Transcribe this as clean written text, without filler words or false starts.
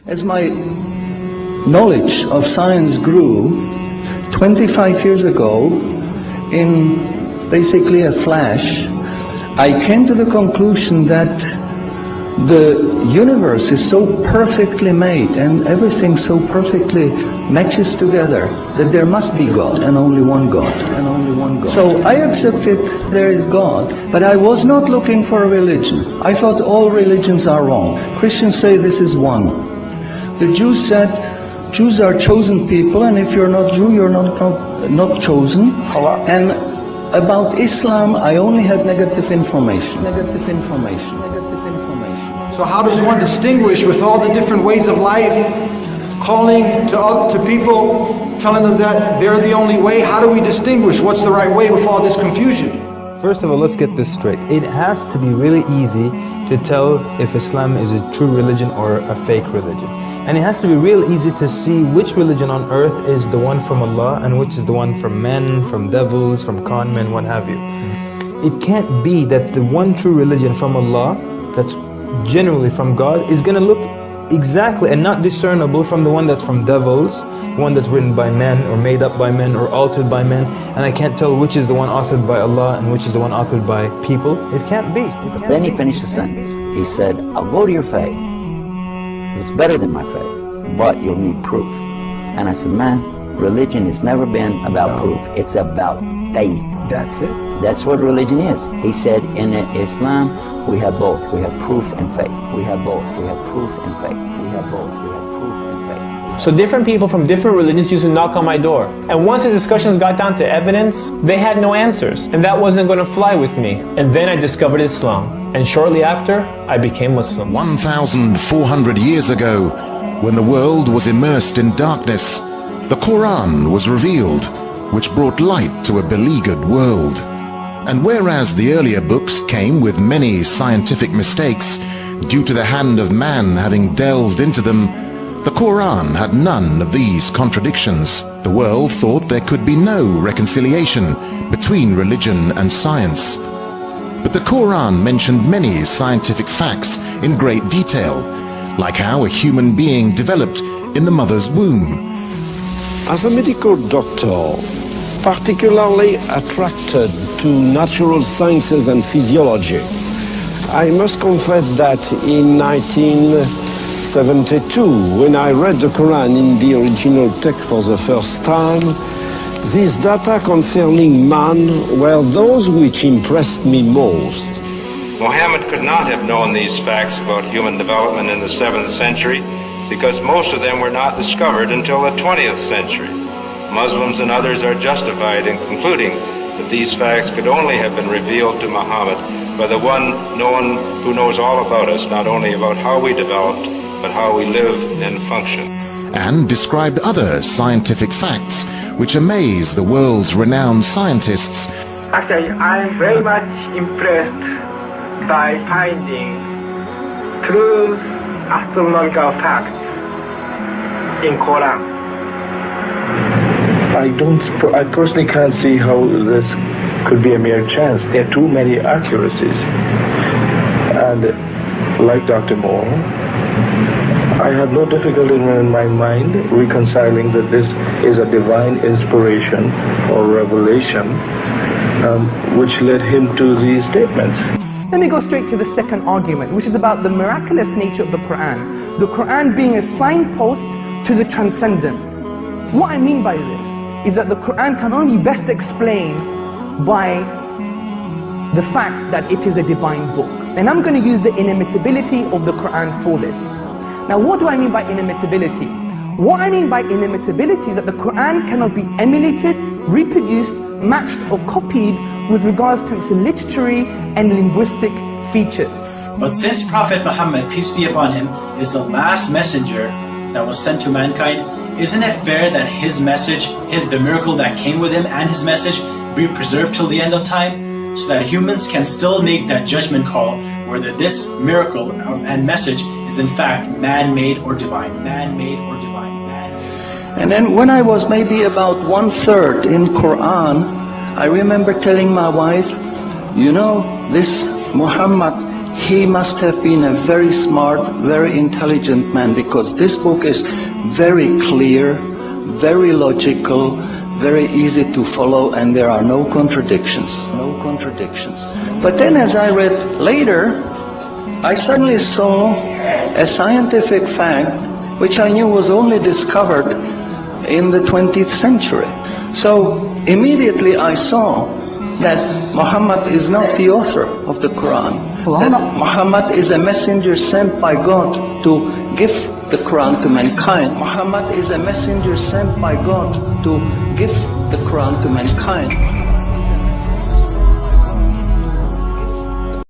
As my knowledge of science grew, 25 years ago, in basically a flash, I came to the conclusion that the universe is so perfectly made and everything so perfectly matches together that there must be God and only one God. So I accepted there is God, but I was not looking for a religion. I thought all religions are wrong. Christians say this is one. The Jews said Jews are chosen people, and if you're not Jew, you're not chosen. And about Islam, I only had negative information. So how does one distinguish with all the different ways of life, calling to people, telling them that they're the only way? How do we distinguish what's the right way with all this confusion? First of all, let's get this straight. It has to be really easy to tell if Islam is a true religion or a fake religion. And it has to be real easy to see which religion on earth is the one from Allah and which is the one from men, from devils, from con men, what have you. It can't be that the one true religion from Allah, that's genuinely from God, is going to look exactly and not discernible from the one that's from devils, one that's written by men or made up by men or altered by men, and I can't tell which is the one authored by Allah and which is the one authored by people. It can't be. Then he finished the sentence. He said, I'll go to your faith. It's better than my faith, but you'll need proof. And I said, man, religion has never been about proof. It's about faith. That's it. That's what religion is. He said, in Islam, we have both. We have proof and faith. We have both. We have proof and faith. We have both. We have proof and faith. So different people from different religions used to knock on my door. And once the discussions got down to evidence, they had no answers. And that wasn't going to fly with me. And then I discovered Islam. And shortly after, I became Muslim. 1,400 years ago, when the world was immersed in darkness, the Quran was revealed, which brought light to a beleaguered world. And whereas the earlier books came with many scientific mistakes, due to the hand of man having delved into them, the Quran had none of these contradictions. The world thought there could be no reconciliation between religion and science. But the Quran mentioned many scientific facts in great detail, like how a human being developed in the mother's womb. As a medical doctor, particularly attracted to natural sciences and physiology, I must confess that in 1972, when I read the Quran in the original text for the first time, these data concerning man were those which impressed me most. Muhammad could not have known these facts about human development in the 7th century because most of them were not discovered until the 20th century. Muslims and others are justified in concluding that these facts could only have been revealed to Muhammad by the one who knows all about us, not only about how we developed, but how we live and function. And described other scientific facts which amaze the world's renowned scientists. Actually, I'm very much impressed by finding true astronomical facts in Quran. I personally can't see how this could be a mere chance. There are too many accuracies. And like Dr. Moore, I have no difficulty in my mind reconciling that this is a divine inspiration or revelation which led him to these statements. Let me go straight to the second argument, which is about the miraculous nature of the Quran. The Quran being a signpost to the transcendent. What I mean by this is that the Quran can only be best explained by the fact that it is a divine book. And I'm going to use the inimitability of the Quran for this. Now, what do I mean by inimitability? What I mean by inimitability is that the Quran cannot be emulated, reproduced, matched or copied with regards to its literary and linguistic features. But since Prophet Muhammad, peace be upon him, is the last messenger that was sent to mankind, isn't it fair that his message, the miracle that came with him and his message be preserved till the end of time, so that humans can still make that judgment call whether this miracle and message is in fact man-made or divine, man-made or divine, man-made. And then when I was maybe about 1/3 in Quran, I remember telling my wife, you know, this Muhammad, he must have been a very smart, very intelligent man, because this book is very clear, very logical, very easy to follow, and there are no contradictions. No contradictions. But then as I read later, I suddenly saw a scientific fact which I knew was only discovered in the 20th century. So immediately I saw that Muhammad is not the author of the Quran. That Muhammad is a messenger sent by God to give the Quran to mankind. Muhammad is a messenger sent by God to give the Quran to mankind.